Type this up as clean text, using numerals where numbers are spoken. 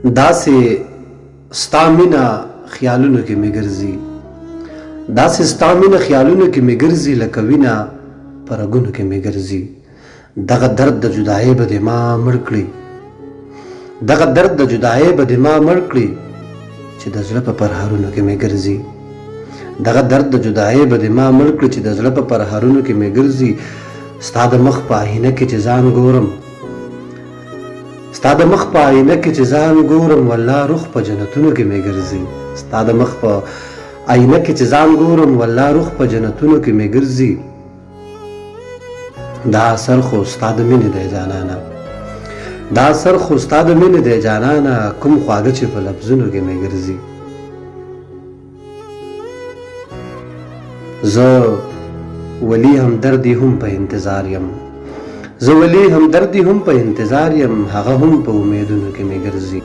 داسې ستا مینه خیالونو کې مې ګرځي، داسې ستا مینه خیالونو کې مې ګرځي، لکه وینه په رګونو کې مې ګرځي. دغه درد د جدایۍ به دې ما مړ کړي، دغه درد د جدایۍ به دې ما مړ کړي، چې د زړه په پرهارونو کې مې ګرځي. دغه درد د جدایۍ به دې ما مړ کړي، چې د زړه په پرهارونو کې مې ګرځي. ستا د مخ په آینه کې چې ځان ګورم، ستا د مخ په آینه کې چې ځان ګورم، والله روح په جنتونو کې مې ګرځي. ستا د مخ په آینه کې چې ځان ګورم، والله روح په جنتونو کې مې ګرځي. دا اثر خو ستا د مینې دی جانانه، دا اثر خو ستا د مینې دی جانانه، کوم خواږه چې په لفظونو کې مې ګرځي. زه ولی همدردي هم په انتظار یم، زه ولی همدردي هم په انتظار یم، هغه هم په امیدونو کې مې ګرځي.